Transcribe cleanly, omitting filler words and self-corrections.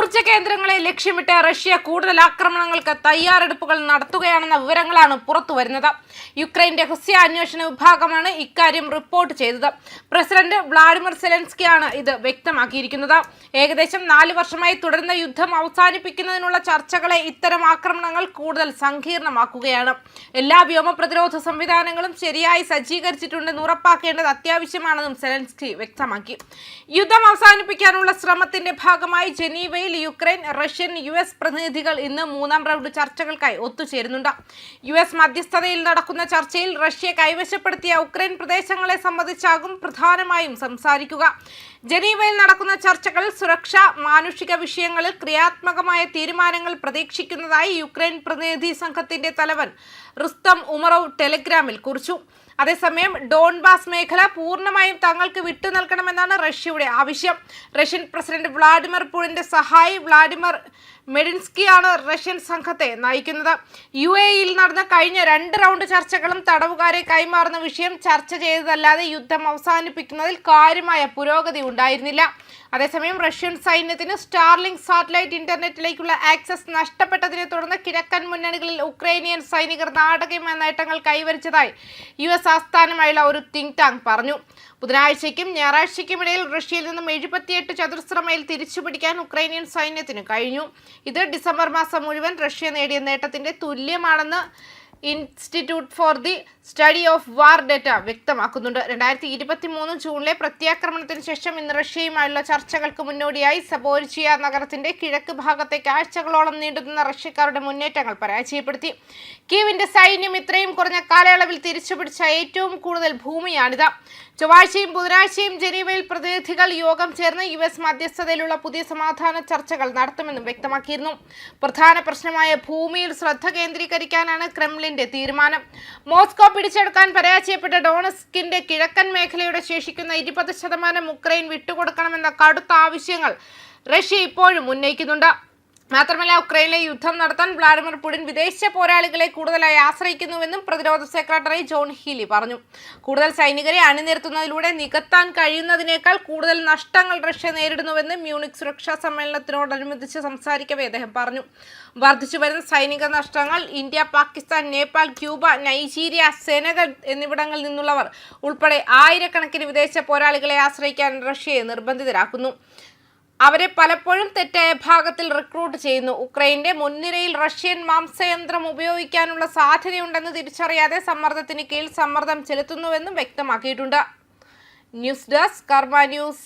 ഊർജ്ജ കേന്ദ്രങ്ങളെ ലക്ഷ്യമിട്ട് റഷ്യ കൂടുതൽ ആക്രമണങ്ങൾക്ക് തയ്യാറെടുപ്പുകൾ നടത്തുകയാണെന്ന വിവരങ്ങളാണ് പുറത്തുവരുന്നത്. യുക്രൈൻ രഹസ്യാന്വേഷണ വിഭാഗമാണ് ഇക്കാര്യം റിപ്പോർട്ട് ചെയ്തത്. പ്രസിഡന്റ് വ്ളാഡിമിർ സെലൻസ്കിയാണ് ഇത് വ്യക്തമാക്കിയിരിക്കുന്നത്. ഏകദേശം 4 വർഷമായി തുടരുന്ന യുദ്ധം അവസാനിപ്പിക്കുന്നതിനുള്ള ചർച്ചകളെ ഇത്തരം ആക്രമണങ്ങൾ കൂടുതൽ സങ്കീർണമാക്കുകയാണ്. എല്ലാ വ്യോമ പ്രതിരോധ സംവിധാനങ്ങളും ശരിയായി സജ്ജീകരിച്ചിട്ടുണ്ടെന്ന് ഉറപ്പാക്കേണ്ടത് അത്യാവശ്യമാണെന്നും സെലൻസ്കി വ്യക്തമാക്കി. യുദ്ധം അവസാനിപ്പിക്കാനുള്ള ശ്രമത്തിന്റെ ഭാഗമായി ജനീവയിൽ യുക്രൈൻ, റഷ്യൻ, US പ്രതിനിധികൾ ഇന്ന് 3ാം റൗണ്ട് ചർച്ചകൾക്കായി ഒത്തുചേരുന്നുണ്ട്. US മധ്യസ്ഥതയിൽ നടക്കുന്ന ചർച്ചയിൽ റഷ്യ കൈവശപ്പെടുത്തിയ ഉക്രൈൻ പ്രദേശങ്ങളെ സംബന്ധിച്ചാകും പ്രധാനമായും സംസാരിക്കുക. ജനീവയിൽ നടക്കുന്ന ചർച്ചകൾ സുരക്ഷ, മാനുഷിക വിഷയങ്ങളിൽ ക്രിയാത്മകമായ തീരുമാനങ്ങൾ പ്രതീക്ഷിക്കുന്നതായി യുക്രൈൻ പ്രതിനിധി സംഘത്തിന്റെ തലവൻ റുസ്തം ഉമറോവ് ടെലിഗ്രാമിൽ കുറിച്ചു. അതേസമയം ഡോൺബാസ് മേഖല പൂർണ്ണമായും തങ്ങൾക്ക് വിട്ടു നൽകണമെന്നാണ് റഷ്യയുടെ ആവശ്യം. റഷ്യൻ പ്രസിഡന്റ് വ്ളാഡിമിർ പുടിന്റെ സഹായി വ്ളാഡിമിർ മെഡിൻസ്കിയാണ് റഷ്യൻ സംഘത്തെ നയിക്കുന്നത്. UAEയിൽ നടന്ന കഴിഞ്ഞ 2 റൗണ്ട് ചർച്ചകളും തടവുകാരെ കൈമാറുന്ന വിഷയം ചർച്ച ചെയ്തതല്ലാതെ യുദ്ധം അവസാനിപ്പിക്കുന്നതിൽ കാര്യമായ പുരോഗതി ഉണ്ടായിരുന്നില്ല. അതേസമയം റഷ്യൻ സൈന്യത്തിന് സ്റ്റാർലിങ്ക് സാറ്റലൈറ്റ് ഇന്റർനെറ്റിലേക്കുള്ള ആക്സസ് നഷ്ടപ്പെട്ടതിനെ തുടർന്ന് കിഴക്കൻ മുന്നണികളിൽ ഉക്രൈനിയൻ സൈനികർ നാടകീയമായ നേട്ടങ്ങൾ കൈവരിച്ചതായി US ആസ്ഥാനമായുള്ള ഒരു തിങ്ക് ടാങ്ക് പറഞ്ഞു. ബുധനാഴ്ചയ്ക്കും ഞായറാഴ്ചയ്ക്കും ഇടയിൽ റഷ്യയിൽ നിന്നും 78 ചതുരശ്ര മൈൽ തിരിച്ചുപിടിക്കാൻ ഉക്രൈനിയൻ സൈന്യത്തിന് കഴിഞ്ഞു. ഇത് ഡിസംബർ മാസം മുഴുവൻ റഷ്യ നേടിയ നേട്ടത്തിന്റെ തുല്യമാണെന്ന് institute for the study of war data വ്യക്തമാക്കുന്നുണ്ട്. 2023 ജൂണിലെ പ്രത്യാക്രമണത്തിന് ശേഷം ഇന്ന് റഷ്യയുമായുള്ള ചർച്ചകൾക്ക് മുന്നോടിയായി സപോരിച്ചിയ നഗരത്തിന്റെ കിഴക്ക് ഭാഗത്തേക്ക് ആഴ്ചകളോളം നീണ്ടുനിന്ന റഷ്യക്കാരുടെ മുന്നേറ്റങ്ങൾ പരാജയപ്പെടുത്തി. കീവിന്റെ സൈന്യം ഇത്രയും കുറഞ്ഞ കാലയളവിൽ തിരിച്ചുപിടിച്ച ഏറ്റവും കൂടുതൽ ഭൂമിയാണിത്. ചൊവ്വാഴ്ചയും ബുധനാഴ്ചയും ജനീവയിൽ പ്രതിനിധികൾ യോഗം ചേർന്ന് US മധ്യസ്ഥതയിലുള്ള പുതിയ സമാധാന ചർച്ചകൾ നടത്തുമെന്നും വ്യക്തമാക്കിയിരുന്നു. പ്രധാന പ്രശ്നമായ ഭൂമിയിൽ ശ്രദ്ധ കേന്ദ്രീകരിക്കാനാണ് ക്രെംലിന്റെ തീരുമാനം. മോസ്കോ പിടിച്ചെടുക്കാൻ പരാജയപ്പെട്ട ഡോണസ്കിന്റെ കിഴക്കൻ മേഖലയുടെ ശേഷിക്കുന്ന 20% ഉക്രൈൻ വിട്ടുകൊടുക്കണമെന്ന കടുത്ത ആവശ്യങ്ങൾ റഷ്യ ഇപ്പോഴും ഉന്നയിക്കുന്നുണ്ട്. മാത്രമല്ല, ഉക്രൈനിലെ യുദ്ധം നടത്താൻ വ്ളാഡിമിർ പുടിൻ വിദേശ പോരാളികളെ കൂടുതലായി ആശ്രയിക്കുന്നുവെന്നും പ്രതിരോധ സെക്രട്ടറി ജോൺ ഹീലി പറഞ്ഞു. കൂടുതൽ സൈനികരെ അണിനിരത്തുന്നതിലൂടെ നികത്താൻ കഴിയുന്നതിനേക്കാൾ കൂടുതൽ നഷ്ടങ്ങൾ റഷ്യ നേരിടുന്നുവെന്ന് മ്യൂണിക് സുരക്ഷാ സമ്മേളനത്തിനോടനുബന്ധിച്ച് സംസാരിക്കവേ അദ്ദേഹം പറഞ്ഞു. വർദ്ധിച്ചുവരുന്ന സൈനിക നഷ്ടങ്ങൾ India, Pakistan, Nepal, Cuba, Nigeria, Senegal എന്നിവിടങ്ങളിൽ നിന്നുള്ളവർ ഉൾപ്പെടെ ആയിരക്കണക്കിന് വിദേശ പോരാളികളെ ആശ്രയിക്കാൻ റഷ്യയെ നിർബന്ധിതരാക്കുന്നു. അവരെ പലപ്പോഴും തെറ്റായ ഭാഗത്തിൽ റിക്രൂട്ട് ചെയ്യുന്നു. ഉക്രൈന്റെ മുൻനിരയിൽ റഷ്യൻ മാംസയന്ത്രം ഉപയോഗിക്കാനുള്ള സാധ്യതയുണ്ടെന്ന് തിരിച്ചറിയാതെ സമ്മർദ്ദത്തിന് കീഴിൽ സമ്മർദ്ദം ചെലുത്തുന്നുവെന്നും വ്യക്തമാക്കിയിട്ടുണ്ട്. ന്യൂസ് ഡെസ്ക് കർമ്മ ന്യൂസ്.